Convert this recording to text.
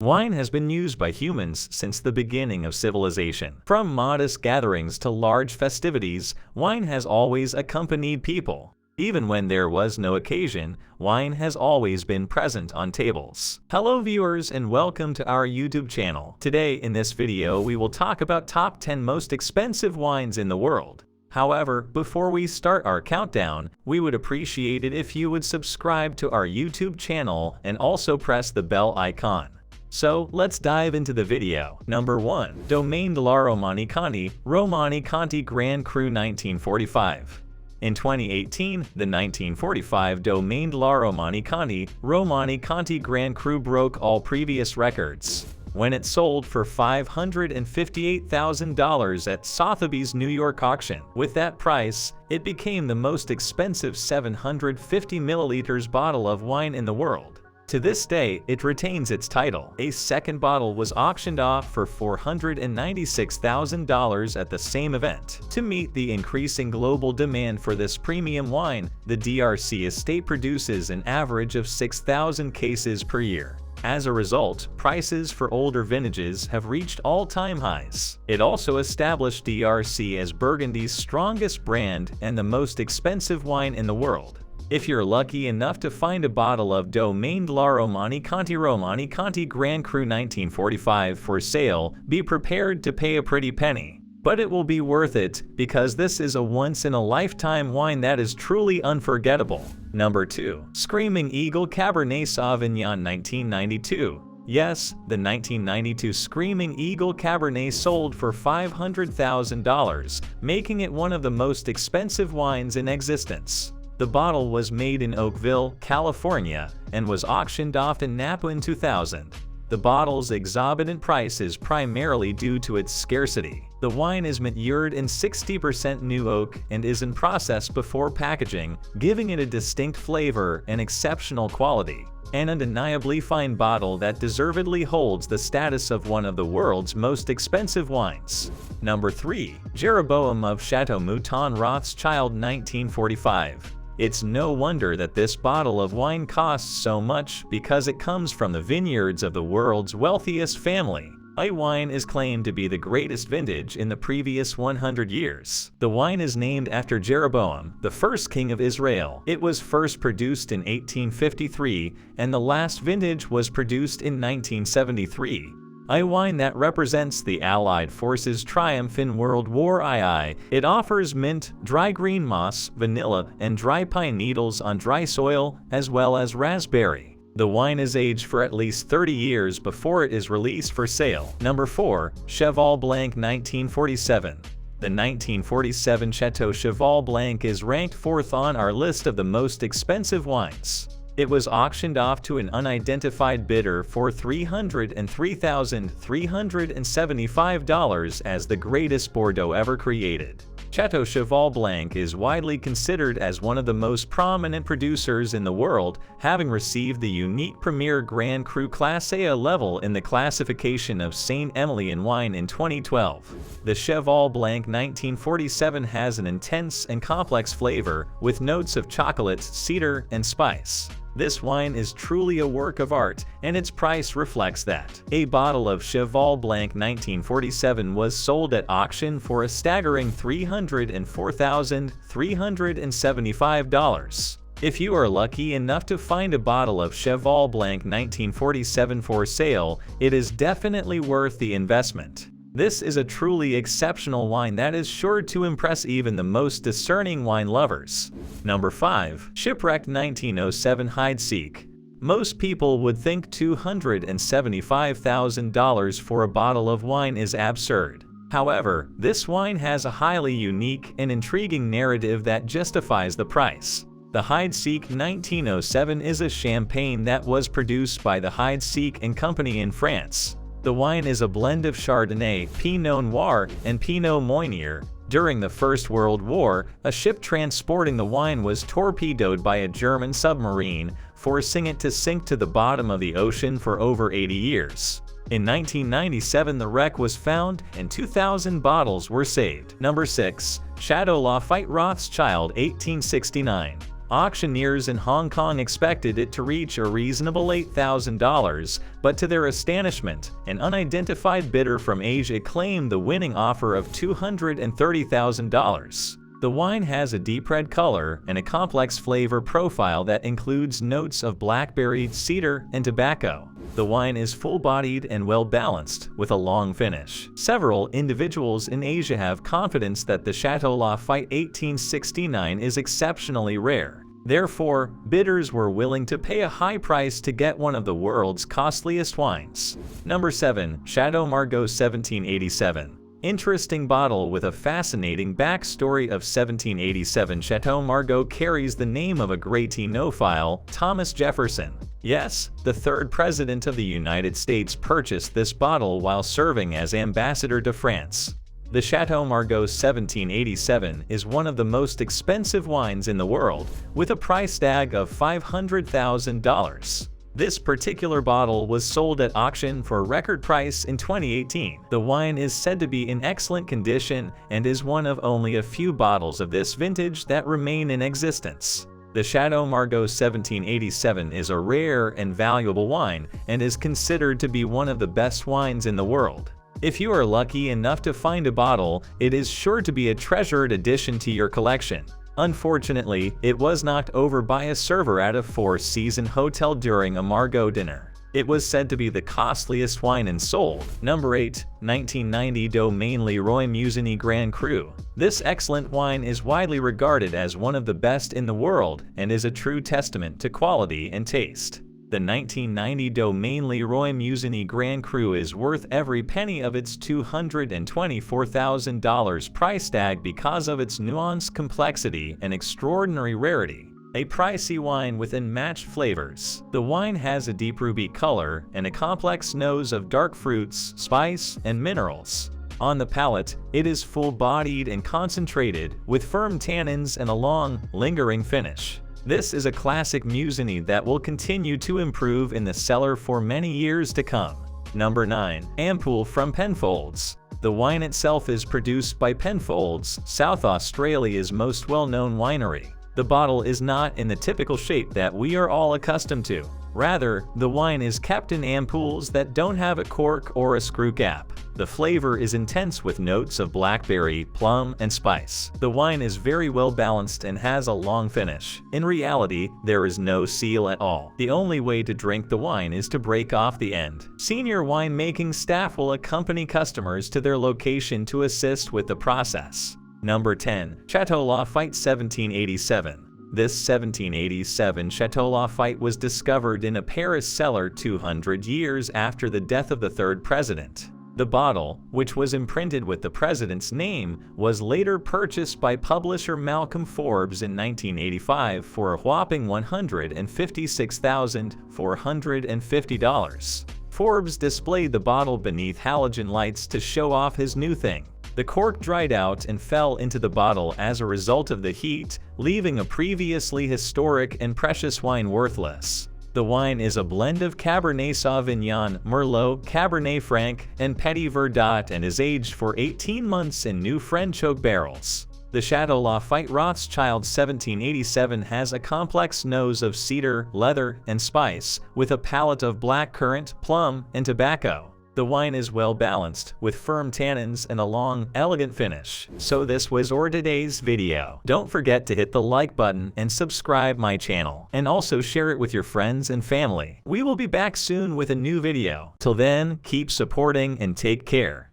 Wine has been used by humans since the beginning of civilization. From modest gatherings to large festivities, wine has always accompanied people. Even when there was no occasion, wine has always been present on tables. Hello viewers and welcome to our YouTube channel. Today in this video we will talk about top 10 most expensive wines in the world. However, before we start our countdown, we would appreciate it if you would subscribe to our YouTube channel and also press the bell icon. So, let's dive into the video. Number 1. Domaine de la Romanee-Conti, Romanee-Conti Grand Cru 1945. In 2018, the 1945 Domaine de la Romanee-Conti, Romanee-Conti Grand Cru broke all previous records when it sold for $558,000 at Sotheby's New York auction. With that price, it became the most expensive 750 milliliters bottle of wine in the world. To this day, it retains its title. A second bottle was auctioned off for $496,000 at the same event. To meet the increasing global demand for this premium wine, the DRC estate produces an average of 6,000 cases per year. As a result, prices for older vintages have reached all-time highs. It also established DRC as Burgundy's strongest brand and the most expensive wine in the world. If you're lucky enough to find a bottle of Domaine de la Romanee-Conti Romanee-Conti Grand Cru 1945 for sale, be prepared to pay a pretty penny. But it will be worth it, because this is a once-in-a-lifetime wine that is truly unforgettable. Number 2. Screaming Eagle Cabernet Sauvignon 1992. Yes, the 1992 Screaming Eagle Cabernet sold for $500,000, making it one of the most expensive wines in existence. The bottle was made in Oakville, California, and was auctioned off in Napa in 2000. The bottle's exorbitant price is primarily due to its scarcity. The wine is matured in 60% new oak and is in process before packaging, giving it a distinct flavor and exceptional quality. An undeniably fine bottle that deservedly holds the status of one of the world's most expensive wines. Number 3. Jeroboam of Chateau Mouton Rothschild 1945. It's no wonder that this bottle of wine costs so much, because it comes from the vineyards of the world's wealthiest family. A wine is claimed to be the greatest vintage in the previous 100 years. The wine is named after Jeroboam, the first king of Israel. It was first produced in 1853, and the last vintage was produced in 1973. A wine that represents the Allied forces' triumph in World War II. It offers mint, dry green moss, vanilla, and dry pine needles on dry soil, as well as raspberry. The wine is aged for at least 30 years before it is released for sale. Number 4. Cheval Blanc 1947. The 1947 Chateau Cheval Blanc is ranked 4th on our list of the most expensive wines. It was auctioned off to an unidentified bidder for $303,375 as the greatest Bordeaux ever created. Chateau Cheval Blanc is widely considered as one of the most prominent producers in the world, having received the unique Premier Grand Cru Class A level in the classification of St. Emilion wine in 2012. The Cheval Blanc 1947 has an intense and complex flavor, with notes of chocolate, cedar, and spice. This wine is truly a work of art, and its price reflects that. A bottle of Cheval Blanc 1947 was sold at auction for a staggering $304,375. If you are lucky enough to find a bottle of Cheval Blanc 1947 for sale, it is definitely worth the investment. This is a truly exceptional wine that is sure to impress even the most discerning wine lovers. Number 5. Shipwrecked 1907 Heidsieck. Most people would think $275,000 for a bottle of wine is absurd. However, this wine has a highly unique and intriguing narrative that justifies the price. The Heidsieck 1907 is a champagne that was produced by the Heidsieck & Company in France. The wine is a blend of Chardonnay, Pinot Noir, and Pinot Meunier. During the First World War, a ship transporting the wine was torpedoed by a German submarine, forcing it to sink to the bottom of the ocean for over 80 years. In 1997, the wreck was found, and 2,000 bottles were saved. Number 6. Chateau Lafite Rothschild 1869. Auctioneers in Hong Kong expected it to reach a reasonable $8,000, but to their astonishment, an unidentified bidder from Asia claimed the winning offer of $230,000. The wine has a deep red color and a complex flavor profile that includes notes of blackberry, cedar, and tobacco. The wine is full-bodied and well-balanced, with a long finish. Several individuals in Asia have confidence that the Chateau Lafite 1869 is exceptionally rare. Therefore, bidders were willing to pay a high price to get one of the world's costliest wines. Number 7. Chateau Margaux 1787. Interesting bottle with a fascinating backstory of 1787. Chateau Margaux carries the name of a great enophile, Thomas Jefferson. Yes, the third president of the United States purchased this bottle while serving as ambassador to France. The Chateau Margaux 1787 is one of the most expensive wines in the world, with a price tag of $500,000. This particular bottle was sold at auction for a record price in 2018. The wine is said to be in excellent condition and is one of only a few bottles of this vintage that remain in existence. The Chateau Margaux 1787 is a rare and valuable wine and is considered to be one of the best wines in the world. If you are lucky enough to find a bottle, it is sure to be a treasured addition to your collection. Unfortunately, it was knocked over by a server at a Four-Seasons hotel during a Margaux dinner. It was said to be the costliest wine and sold. Number 8. 1990 Domaine Leroy Musigny Grand Cru. This excellent wine is widely regarded as one of the best in the world and is a true testament to quality and taste. The 1990 Domaine Leroy Musigny Grand Cru is worth every penny of its $224,000 price tag because of its nuanced complexity and extraordinary rarity. A pricey wine with unmatched flavors. The wine has a deep ruby color and a complex nose of dark fruits, spice, and minerals. On the palate, it is full-bodied and concentrated, with firm tannins and a long, lingering finish. This is a classic Musigny that will continue to improve in the cellar for many years to come. Number 9. Ampoule from Penfolds. The wine itself is produced by Penfolds, South Australia's most well-known winery. The bottle is not in the typical shape that we are all accustomed to. Rather, the wine is kept in ampoules that don't have a cork or a screw cap. The flavor is intense with notes of blackberry, plum, and spice. The wine is very well balanced and has a long finish. In reality, there is no seal at all. The only way to drink the wine is to break off the end. Senior winemaking staff will accompany customers to their location to assist with the process. Number 10. Chateau Lafite 1787. This 1787 Chateau Lafite was discovered in a Paris cellar 200 years after the death of the third president. The bottle, which was imprinted with the president's name, was later purchased by publisher Malcolm Forbes in 1985 for a whopping $156,450. Forbes displayed the bottle beneath halogen lights to show off his new thing. The cork dried out and fell into the bottle as a result of the heat, leaving a previously historic and precious wine worthless. The wine is a blend of Cabernet Sauvignon, Merlot, Cabernet Franc, and Petit Verdot and is aged for 18 months in new French oak barrels. The Chateau Lafite Rothschild 1787 has a complex nose of cedar, leather, and spice, with a palate of blackcurrant, plum, and tobacco. The wine is well balanced, with firm tannins and a long, elegant finish. So this was our today's video. Don't forget to hit the like button and subscribe my channel, and also share it with your friends and family. We will be back soon with a new video. Till then, keep supporting and take care.